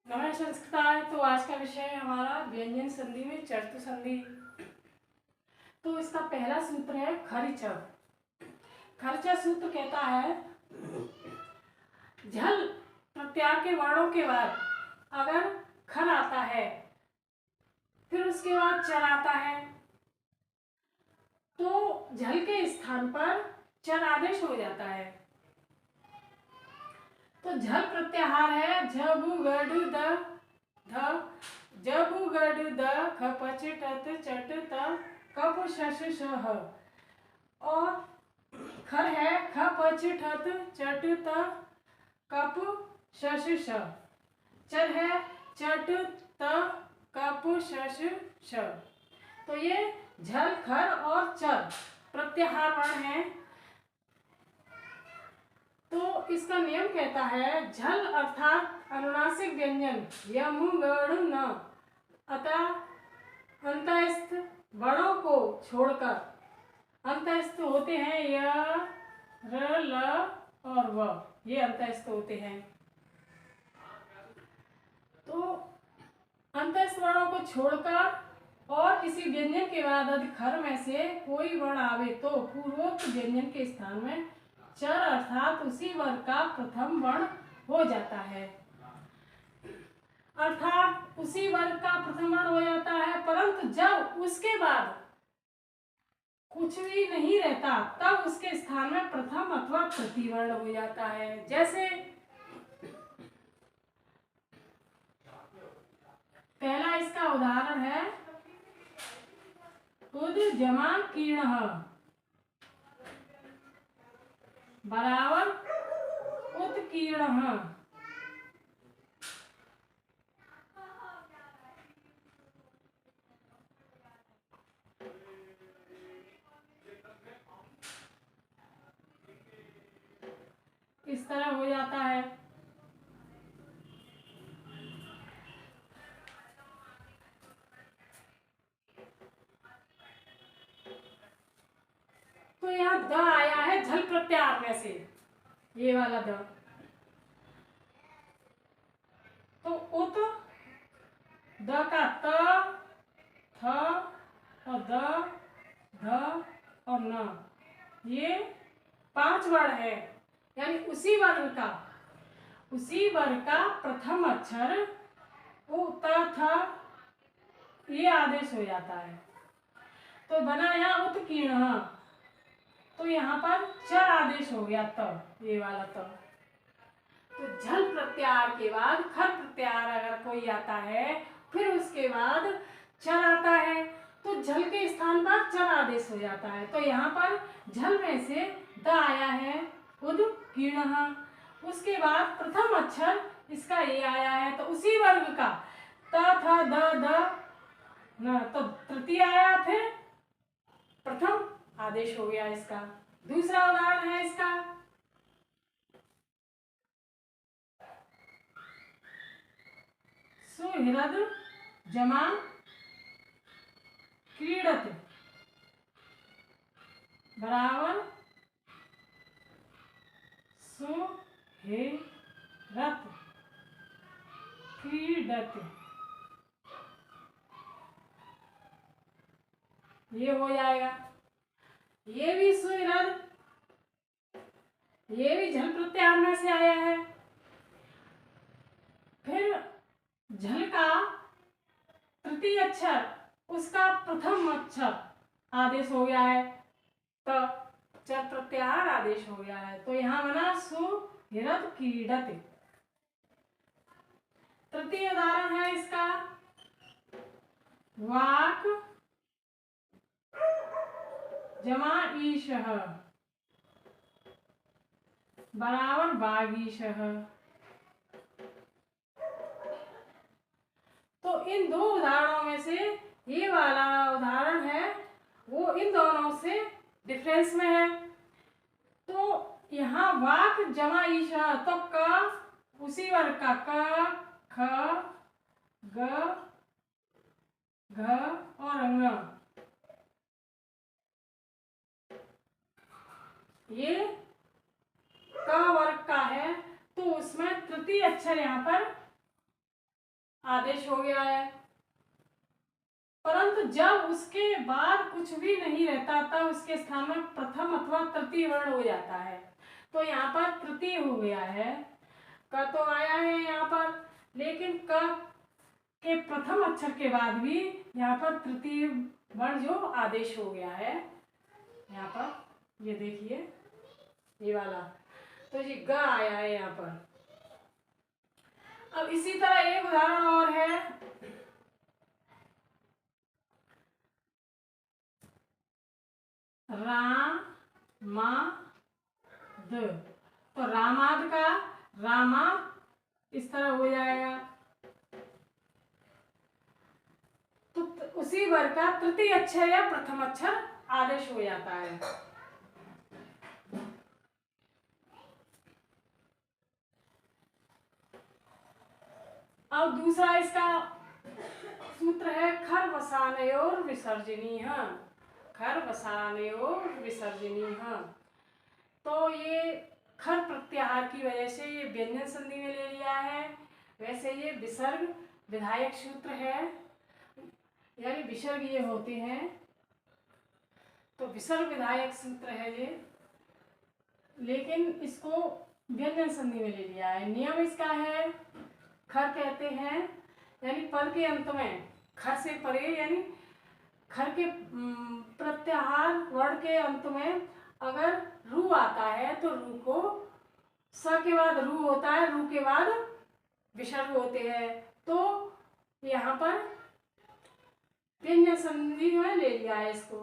नमः संस्कृताय। तो आज का विषय है हमारा व्यंजन संधि में चर्तु संधि। तो इसका पहला सूत्र है खरिच। खर्चा सूत्र कहता है झल प्रत्यार के वर्णों के बाद अगर खर आता है फिर उसके बाद चर आता है तो झल के स्थान पर चर आदेश हो जाता है। तो झल प्रत्याहार है झबु गढ़ द ध जबु गढ़ द ख पच टत चट त कप शश श ह। और खर है ख पच ठत चट त कप शश श। चर है चट त कप शश श। तो ये झल खर और चर प्रत्याहार वर्ण है। तो इसका नियम कहता है झल अर्थात अनुनासिक व्यंजन यम गढ़ न अतः अंतस्थ वर्णों को छोड़कर, अंतस्थ होते हैं य र ल और व, ये अंतस्थ होते हैं। तो अंतस्थ वर्णों को छोड़कर और किसी व्यंजन के बाद यदि खर में से कोई वर्ण आवे तो पूर्वोक्त व्यंजन के स्थान में चर अर्थात उसी वर्ग का प्रथम वर्ण हो जाता है। अर्थात उसी वर्ग का प्रथम वर्ण हो जाता है, परंतु जब उसके बाद कुछ भी नहीं रहता तब उसके स्थान में प्रथम अथवा प्रतिवर्ण हो जाता है। जैसे पहला इसका उदाहरण है उद जमा कीर्ण बराबर उत्कीर्ण। इस तरह हो जाता है। तो यहाँ द आया है झल प्रत्याहार में से, ये वाला द। तो उत द का त थ और द ध और न, ये 5 वर्ण है। यानी उसी वर्ग का प्रथम अक्षर उ त थ ये आदेश हो जाता है। तो बना यहाँ उत्कीर्ण, तो यहाँ पर चर आदेश हो गया त, ये वाला त। तो झल प्रत्याहार के बाद खर प्रत्याहार अगर कोई आता है फिर उसके बाद चर आता है तो झल के स्थान पर चर आदेश हो जाता है। तो यहाँ पर झल में से द आया है उद्कीर्ण, उसके बाद प्रथम अक्षर इसका ये आया है तो उसी वर्ग का त थ द ध न, तो तृतीय आया फिर प्रथम आदेश हो गया इसका। दूसरा उदाहरण है इसका सुहृद जमा क्रीडत बराबर सुहृद क्रीडत, ये हो जाएगा। ये भी सुहृद, ये भी झल प्रत्याहार में से आया है। फिर झल का तृतीय अक्षर उसका प्रथम अक्षर आदेश हो गया है तो चर प्रत्याहार आदेश हो गया है। तो यहाँ बना सुहृद क्रीडत। तृतीय उदाहरण है इसका वाक जमा ईशः बराबर वागीशः। तो इन दो उदाहरणों में से ये वाला उदाहरण है वो इन दोनों से डिफरेंस में है। तो यहाँ वाक जमा ईशा, तो क उसी वर्ग का क ख ग घ और ङ, ये क वर्ग का है तो उसमें तृतीय अक्षर यहाँ पर आदेश हो गया है। परंतु जब उसके बाद कुछ भी नहीं रहता तब उसके स्थान में प्रथम अथवा तृतीय वर्ण हो जाता है। तो यहाँ पर तृतीय हो गया है, क तो आया है यहाँ पर, लेकिन क के प्रथम अक्षर के बाद भी यहाँ पर तृतीय वर्ण जो आदेश हो गया है, यहाँ पर ये देखिए ये वाला, तो ये ग आया है यहाँ पर। अब इसी तरह एक उदाहरण और है, रामाद। तो रामाद का रामा इस तरह हो जाएगा। तो उसी वर्ग का तृतीय अक्षर या प्रथम अक्षर आदेश हो जाता है। अब दूसरा इसका सूत्र है खर वसानयोर विसर्जनीय। खर वसानयोर विसर्जनीय। तो ये खर प्रत्याहार की वजह से ये व्यंजन संधि में ले लिया है। वैसे ये विसर्ग विधायक सूत्र है, यानी विसर्ग ये होते हैं, तो विसर्ग विधायक सूत्र है ये, लेकिन इसको व्यंजन संधि में ले लिया है। नियम इसका है, खर कहते हैं यानी पद के अंत में खर से परे, यानी खर के प्रत्याहार वर्ण के अंत में अगर रू आता है तो रू को स के बाद रू होता है, रू के बाद विसर्ग होते हैं। तो यहाँ पर व्यंजन संधि में ले लिया है इसको,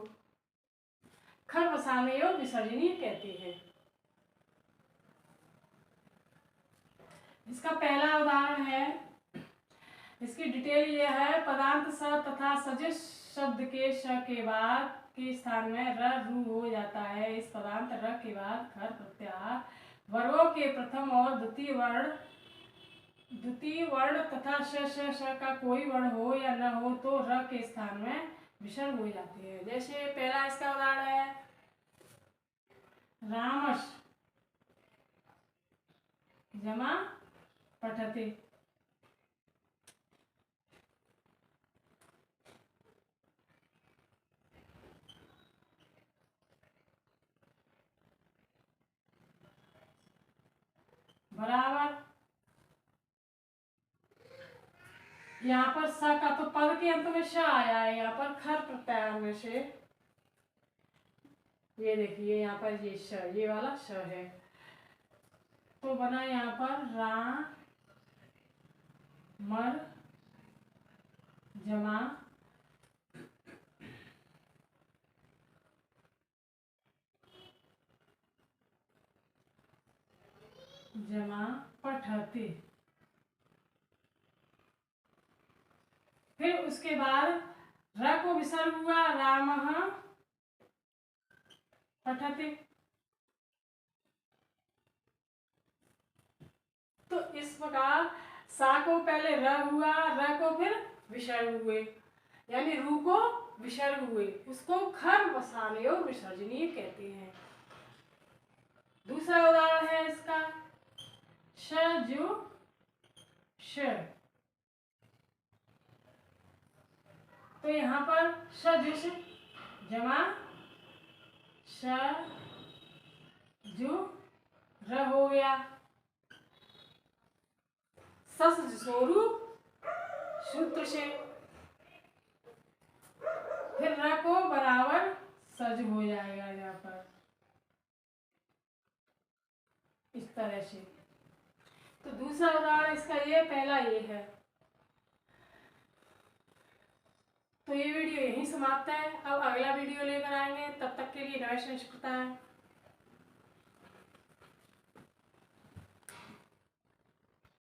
खर वसानयोर और विसर्जनीय कहते हैं। इसका पहला उदाहरण है, इसकी डिटेल ये है, पदांत स तथा सजिश शब्द के श के बाद के स्थान में र रू हो जाता है। इस पदांत र के बाद खर प्रत्याहार वर्गों के प्रथम और द्वितीय वर्ण तथा श का कोई वर्ण हो या न हो तो र के स्थान में विसर्ग हो जाती है। जैसे पहला इसका उदाहरण है, रामश जमा पठते। बराबर यहाँ पर स का तो पद के अंत में श आया है, यहाँ पर खर प्रत्याहार में से ये देखिए यहाँ पर ये श, ये वाला श है, तो बना यहाँ पर रा मर जमा पठते। फिर उसके बाद र को विसर्ग हुआ, रामः पठते। तो इस प्रकार सा को पहले र हुआ, र को फिर विसर्ग हुए, यानी रू को विसर्ग हुए, उसको खर वसानयोर विसर्जनीय कहते हैं। दूसरा उदाहरण है इसका, श जो श, तो यहाँ पर सजुष जमा श जो र हो गया, सस सोरू सूत्र से, फिर र को बराबर सज हो जाएगा यहाँ पर इस तरह से। तो दूसरा उदाहरण इसका ये, पहला ये है। तो ये वीडियो यहीं समाप्त है। अब अगला वीडियो लेकर आएंगे, तब तक के लिए नमस्कार।